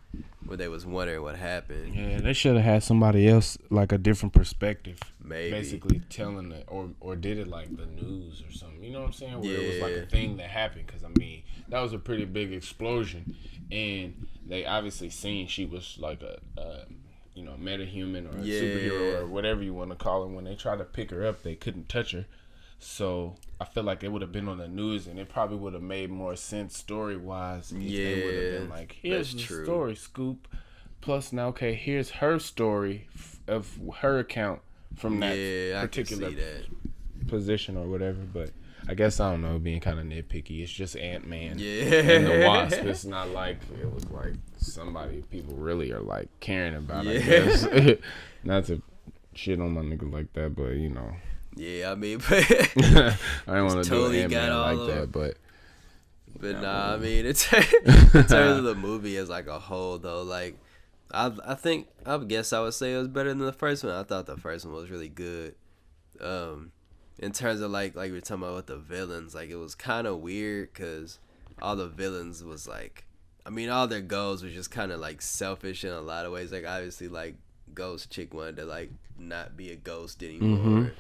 where they was wondering what happened. yeah, they should have had somebody else, like a different perspective, Maybe. basically telling it, or did it like the news or something. You know what I'm saying? Where it was like Yeah. a thing that happened. Because I mean, that was a pretty big explosion, and they obviously seen she was like a metahuman or a superhero or whatever you want to call it. When they tried to pick her up, they couldn't touch her. So I feel like it would have been on the news, and it probably would have made more sense story wise. They would have been like, here's that's the true. story scoop. Plus now, okay, here's her story of her account from that particular I can see that. position or whatever. But I guess, I don't know, being kind of nitpicky. It's just Antman Yeah. and the Wasp. It's not like it was like somebody people really are like caring about. I guess not to shit on my nigga like that, but you know. Yeah, I mean, but I don't want to totally do got Ant-Man all like that, of- but nah, I mean, in terms of the movie as like a whole, though, like I guess I would say it was better than the first one. I thought the first one was really good. In terms of like we were talking about with the villains, like it was kind of weird because all the villains was like, I mean, all their goals was just kind of like selfish in a lot of ways. Like obviously, like Ghost Chick wanted to like not be a ghost anymore.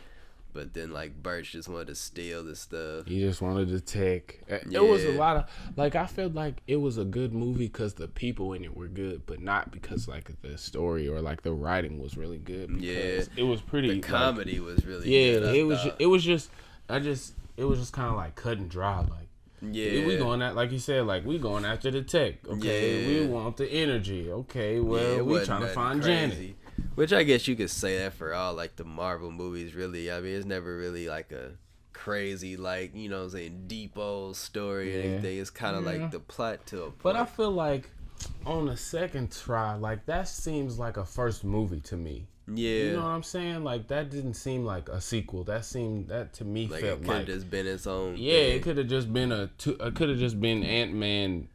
But then like Birch just wanted to steal the stuff. He just wanted to take. Yeah. It was a lot of like I felt like it was a good movie because the people in it were good, but not because like the story or like the writing was really good. Yeah, it was pretty. The comedy was really good. Yeah, it was just kind of like cut and dry. Like we going at like you said, like we going after the tech. Okay, we want the energy. Okay, well we trying to find Janet. Which I guess you could say that for all like the Marvel movies, really. I mean, it's never really like a crazy, like, you know what I'm saying, deep old story or anything. It's kind of like the plot to a point. But I feel like on the second try, like that seems like a first movie to me. Yeah. You know what I'm saying? Like that didn't seem like a sequel. That to me like felt it could like have just been its own yeah, thing. it could have just been Ant-Man.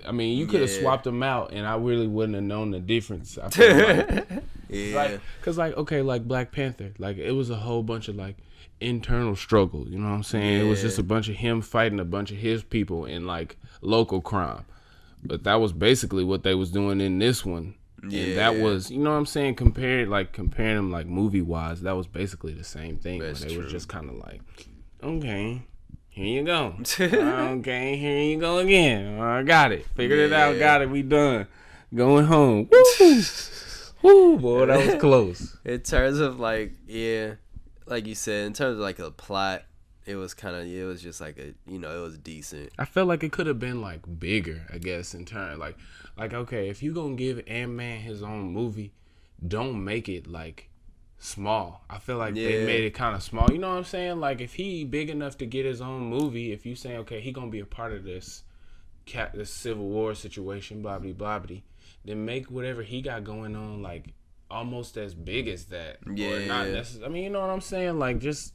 I mean, you could have swapped them out, and I really wouldn't have known the difference. I feel like, yeah, cause like okay, like Black Panther, like it was a whole bunch of like internal struggle. You know what I'm saying? It was just a bunch of him fighting a bunch of his people in like local crime, but that was basically what they was doing in this one. Yeah. And that was, you know what I'm saying, comparing them like movie wise, that was basically the same thing. That's they true. was just kind of like, okay. Here you go. Okay, here you go again. I got it. Figured it out. Got it. We done. Going home. Woo! Woo, boy, that was close. In terms of like, yeah, like you said, in terms of like a plot, it was just like it was decent. I felt like it could have been like bigger, I guess, in turn. Like okay, if you gonna give Ant-Man his own movie, don't make it like small. I feel like they made it kind of small. You know what I'm saying? Like if he big enough to get his own movie, if you say okay, he gonna be a part of this Civil War situation, blah blah blah, then make whatever he got going on like almost as big as that. Yeah. Or not necessarily. I mean, you know what I'm saying? Like just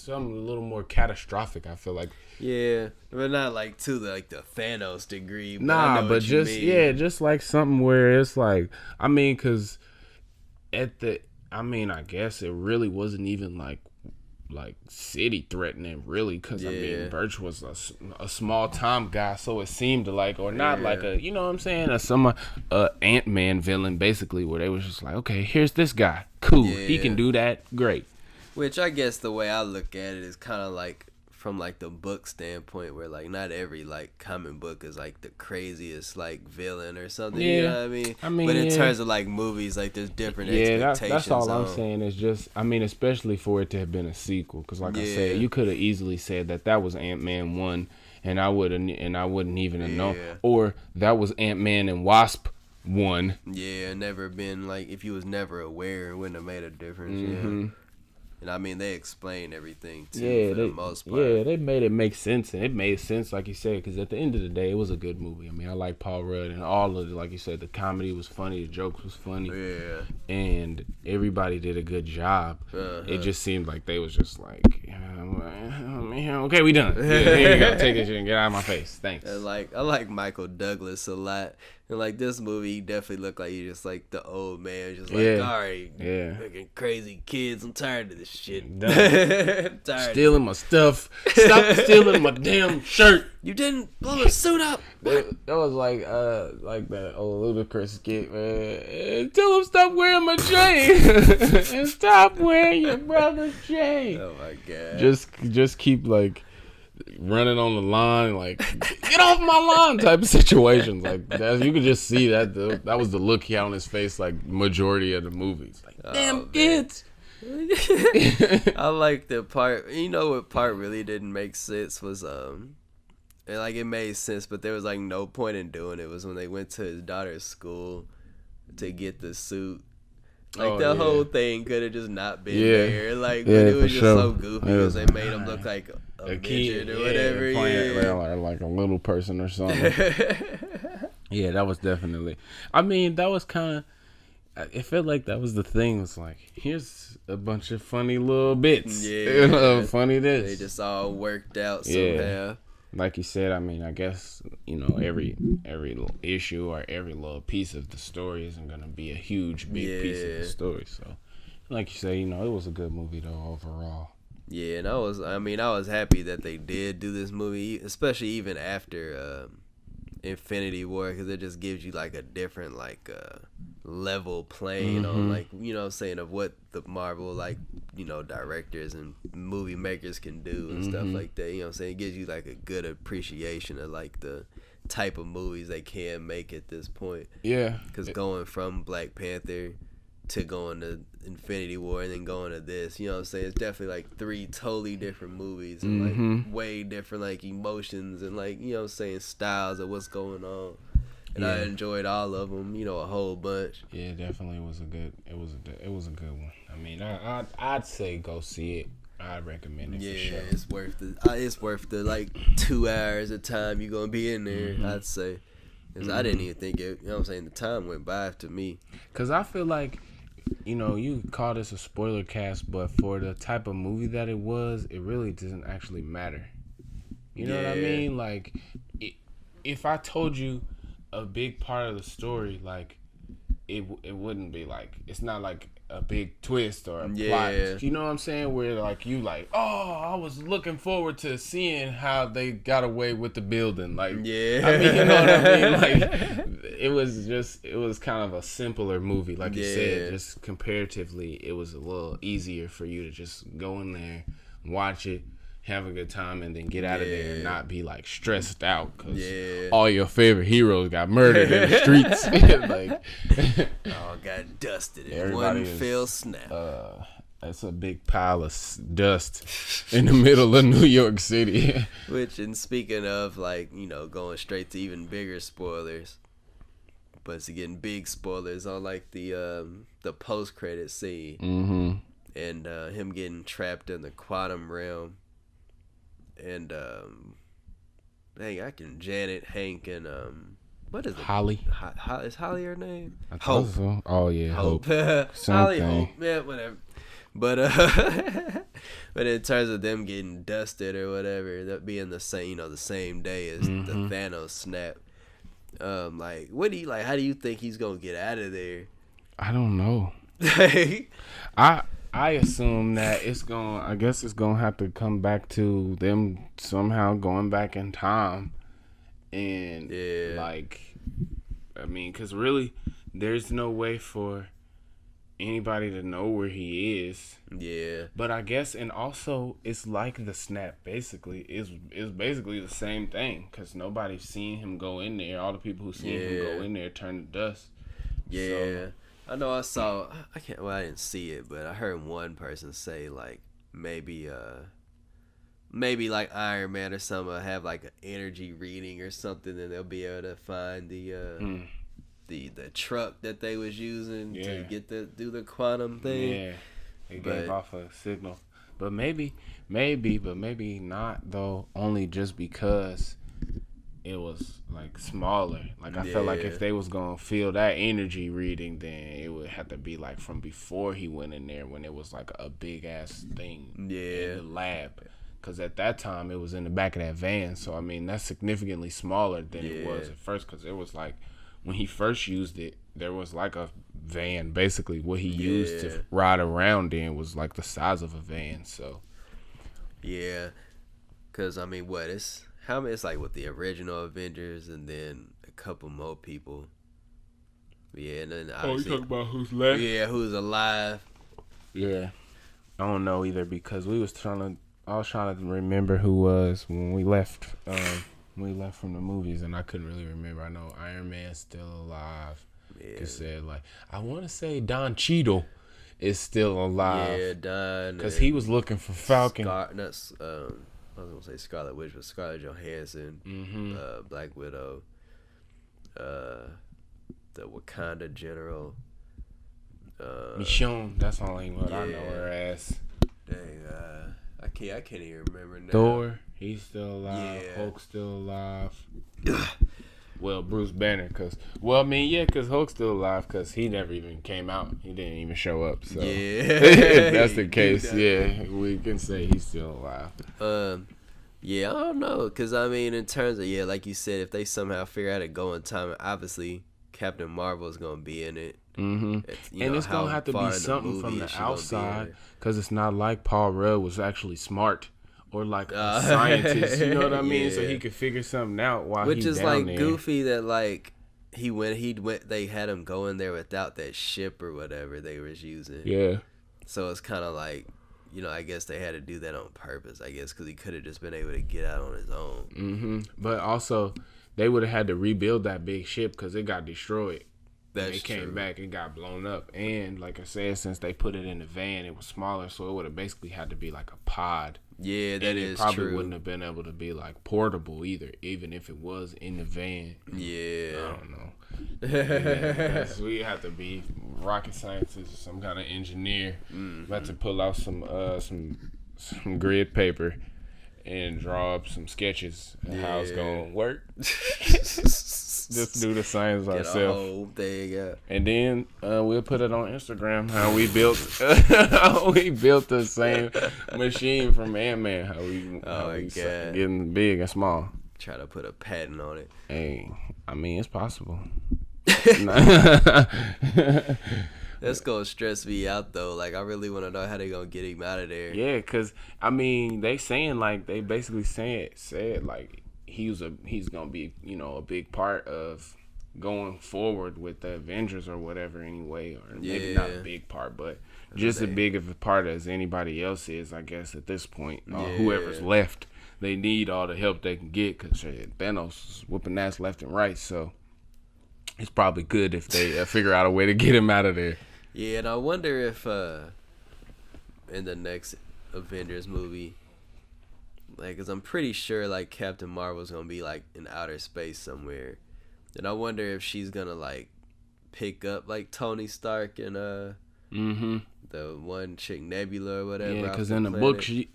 something a little more catastrophic. I feel like. Yeah, but not like to the Thanos degree. But nah, but just like something where it's like, I mean, cause I guess it really wasn't even like city threatening, really, because I mean, Birch was a small time guy, so it seemed like, or not like a, you know what I'm saying, a Ant-Man villain, basically, where they was just like, okay, here's this guy, cool, he can do that, great. Which I guess the way I look at it is kind of like from like the book standpoint, where like not every like comic book is like the craziest like villain or something. Yeah. You know what I mean? But in terms of like movies, like there's different expectations. That's all I'm saying is just, I mean, especially for it to have been a sequel, because like I said, you could have easily said that was Ant-Man 1, and I wouldn't even have known, or that was Antman and Wasp 1. Yeah, never been like, if you was never aware, it wouldn't have made a difference. Mm-hmm. Yeah. And I mean, they explain everything too, for the most part. Yeah, they made it make sense, and it made sense, like you said, because at the end of the day, it was a good movie. I mean, I like Paul Rudd, and all of it, like you said, the comedy was funny, the jokes was funny, and everybody did a good job. It just seemed like they was just like, okay, we done. Yeah, here you go, take this shit and get out of my face. Thanks. And I like Michael Douglas a lot. And like this movie, he definitely looked like he just like the old man, just like, all right, fucking crazy kids, I'm tired of this shit. Stealing my stuff. Stop stealing my damn shirt. You didn't pull a suit up. That was like that old ludicrous skit, man. Tell him stop wearing my chain. And stop wearing your brother's chain. Oh my god. Just keep like running on the line, like get off my lawn type of situations. Like that, you could just see that was the look he had on his face like majority of the movies. Like damn kids. I like the part. You know what part really didn't make sense was and like it made sense, but there was like no point in doing it. Was when they went to his daughter's school to get the suit. Like the whole thing could have just not been there. Like but it was just so goofy because they made him look like a midget or whatever. Or like a little person or something. Yeah, that was definitely. I mean, that was kind of. It felt like that was the thing. It was like, here's a bunch of funny little bits. Yeah, funny this. They just all worked out somehow. Like you said, I mean, I guess, you know, every little issue or every little piece of the story isn't gonna be a huge big piece of the story. So, like you say, you know, it was a good movie though overall. Yeah, and I was happy that they did do this movie, especially even after Infinity War, because it just gives you like a different like level playing on, like, you know what I'm saying, of what the Marvel, like, you know, directors and movie makers can do and stuff like that. You know what I'm saying? It gives you like a good appreciation of like the type of movies they can make at this point. Yeah. Because going from Black Panther to going to Infinity War and then going to this, you know what I'm saying? It's definitely like 3 totally different movies and like way different like emotions and like, you know what I'm saying, styles of what's going on. And I enjoyed all of them, you know, a whole bunch. Yeah, definitely was a good. It was a good one. I mean, I'd say go see it. I'd recommend it for sure. Yeah, it's worth the like 2 hours of time you're gonna be in there. I'd say, because I didn't even think it. You know what I'm saying? The time went by to me. Cause I feel like, you know, you call this a spoiler cast, but for the type of movie that it was, it really doesn't actually matter. You know what I mean? Like, if I told you a big part of the story, like, it wouldn't be like, it's not like a big twist or a plot. You know what I'm saying? Where like you like, oh, I was looking forward to seeing how they got away with the building. Like, I mean, you know what I mean? Like, it was kind of a simpler movie, like you said. Just comparatively, it was a little easier for you to just go in there, watch it, have a good time, and then get out of there and not be like stressed out because all your favorite heroes got murdered in the streets. Like, all got dusted in one fell snap. That's a big pile of dust in the middle of New York City. Which, and speaking of, like, you know, going straight to even bigger spoilers, but it's getting big spoilers on like the post credit scene and him getting trapped in the quantum realm. And Janet, Hank, and what is it? Holly. Is Holly her name? I thought so. Oh yeah, Hope. Holly, Hope. Yeah, whatever. But but in terms of them getting dusted or whatever, that being the same, you know, the same day as the Thanos snap. Like, what do you like? How do you think he's gonna get out of there? I don't know. I assume that I guess it's gonna have to come back to them somehow going back in time, and like, I mean, because really, there's no way for anybody to know where he is. Yeah. But I guess, and also, it's like the snap. Basically, is basically the same thing because nobody's seen him go in there. All the people who seen him go in there turn to dust. Yeah. So, I know I didn't see it, but I heard one person say like maybe like Iron Man or something will have like an energy reading or something, and they'll be able to find the truck that they was using to get do the quantum thing. Yeah, it gave off a signal, but maybe not though. Only just because it was like smaller. Like I felt like if they was gonna feel that energy reading, then it would have to be like from before he went in there when it was like a big ass thing in the lab. Because at that time it was in the back of that van. So I mean that's significantly smaller than it was at first. Because it was like when he first used it, there was like a van. Basically, what he used to ride around in was like the size of a van. So because I mean, it's like with the original Avengers and then a couple more people. Yeah, and then you talking about who's left? Yeah, who's alive. Yeah, I don't know either because I was trying to remember who was when we left. We left from the movies and I couldn't really remember. I know Iron Man's still alive. Yeah. Said like I want to say Don Cheadle is still alive. Yeah, Don. Because he was looking for Falcon. I was gonna say Scarlet Witch, but Scarlett Johansson, Black Widow, the Wakanda General, Michonne. That's only what I know her as. Dang, I can't even remember now. Thor, he's still alive. Hulk's still alive. Well, Bruce Banner, because Hulk's still alive because he never even came out. He didn't even show up. So if that's the case, we can say he's still alive. I don't know, because I mean, in terms of like you said, if they somehow figure out to go in time, obviously Captain Marvel is gonna be in it. And it's gonna have to be something from the outside because it's not like Paul Rudd was actually smart or like a scientist. You know what I mean? So Yeah. he could figure something out while Which he's is down like there. goofy that like he went. They had him go in there without that ship or whatever they was using. Yeah. So it's kind of like, you know, I guess they had to do that on purpose. I guess because he could have just been able to get out on his own. Mm-hmm. But also, they would have had to rebuild that big ship because it got destroyed. They came back, it got blown up. And like I said, since they put it in the van, it was smaller, so it would have basically had to be like a pod. Yeah, that is true. It probably true. wouldn't have been able to be like portable either, even if it was in the van. Yeah. I don't know. Yeah, we have to be rocket scientists or some kind of engineer. About to pull out some grid paper and draw up some sketches of how it's gonna work. Just do the science Get ourselves. a whole thing up. And then we'll put it on Instagram how we built the same machine from Antman. How we getting big and small. Try to put a patent on it. Hey, I mean it's possible. That's gonna stress me out though. Like I really want to know how they gonna get him out of there. Yeah, cause I mean they basically said like he's gonna be, you know, a big part of going forward with the Avengers or whatever anyway, or maybe not a big part, but just as big of a part as anybody else is, I guess at this point. Whoever's left, they need all the help they can get because Thanos is whooping ass left and right, so it's probably good if they figure out a way to get him out of there. Yeah, and I wonder if in the next Avengers movie, like, cause I'm pretty sure like Captain Marvel's gonna be like in outer space somewhere, and I wonder if she's gonna like pick up like Tony Stark and the one chick Nebula or whatever. Yeah, because in the book she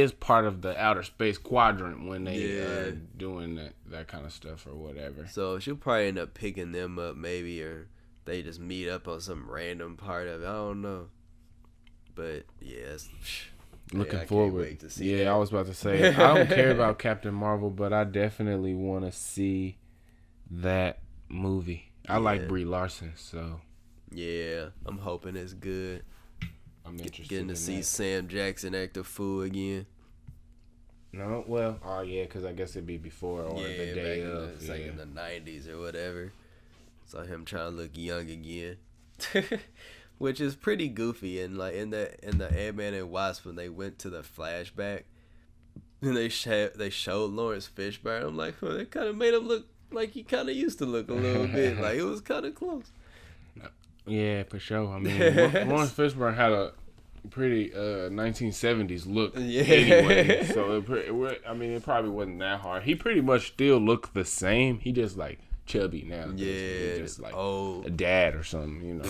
is part of the outer space quadrant when they doing that kind of stuff or whatever. So she'll probably end up picking them up maybe, or they just meet up on some random part of it. I don't know, but yes. Looking I forward. Can't wait to see that. I was about to say I don't care about Captain Marvel, but I definitely want to see that movie. I like Brie Larson, so yeah, I'm hoping it's good. I'm interested. Getting to see Sam Jackson act a fool again. No, well, because I guess it'd be before or the day of. It's like in the 90s or whatever. Saw him trying to look young again. Which is pretty goofy, and like in the Antman and Wasp when they went to the flashback and they showed Lawrence Fishburne, I'm like, well, they kind of made him look like he kind of used to look a little bit, like it was kind of close. Yeah, for sure. I mean, Lawrence Fishburne had a pretty 1970s look anyway, so it probably wasn't that hard. He pretty much still looked the same. He just like chubby now. Yeah, just like old. A dad or something, you know.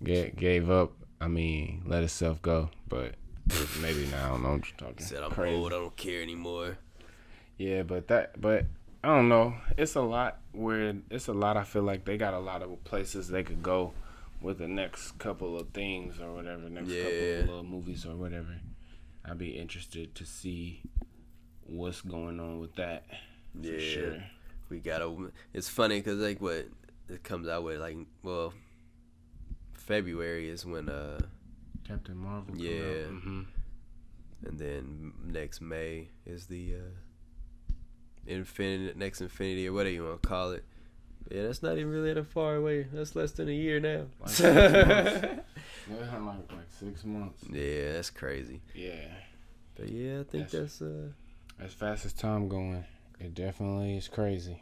Gave up. I mean, let himself go, but maybe now I don't know what you're talking. Said I'm crazy. old. I don't care anymore. Yeah, but I don't know. It's a lot. I feel like they got a lot of places they could go with the next couple of things or whatever. Next couple of little movies or whatever. I'd be interested to see what's going on with that. For sure. We gotta. It's funny because like what it comes out with, like, well, February is when Captain Marvel. Yeah. Come out. And then next May is the Infinity or whatever you want to call it. Yeah, that's not even really that far away. That's less than a year now. Like 6 months. Yeah, like 6 months. Yeah, that's crazy. Yeah. But yeah, I think that's as fast as time going. It definitely is crazy.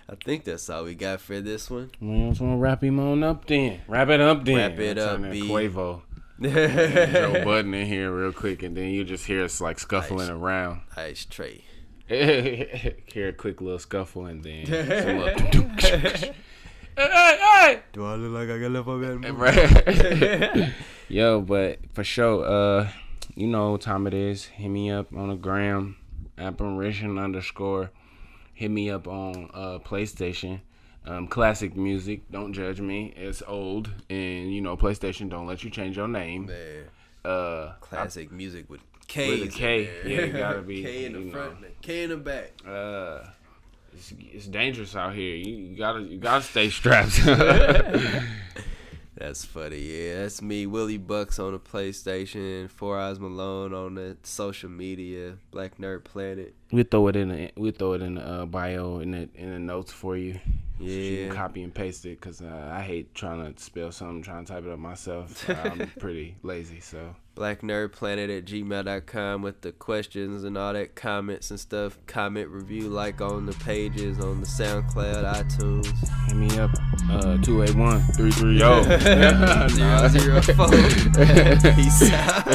I think that's all we got for this one. We just want to wrap him on up then. Wrap it up, B. Quavo. Joe Budden in here real quick, and then you just hear us like scuffling around. Ice tray. Hear a quick little scuffle, and then some little hey! Do I look like I got left over that? Yo, but for sure, you know what time it is. Hit me up on the gram. Apparition _. Hit me up on PlayStation. Classic music. Don't judge me. It's old, and you know PlayStation don't let you change your name. Man. Classic music with K. With a K. Yeah, it gotta be K in the front, and K in the back. It's dangerous out here. You gotta stay strapped. That's funny. Yeah, that's me. Willie Bucks on the PlayStation. 4 Eyes Malone on the social media. Black Nerd Planet. We throw it in the bio in the notes for you. Yeah. So you can copy and paste it because I hate trying to spell something, trying to type it up myself. I'm pretty lazy, so. blacknerdplanet@gmail.com with the questions and all that, comments and stuff. Comment, review, like on the pages, on the SoundCloud, iTunes. Hit me up, 281-330. 004. Peace out.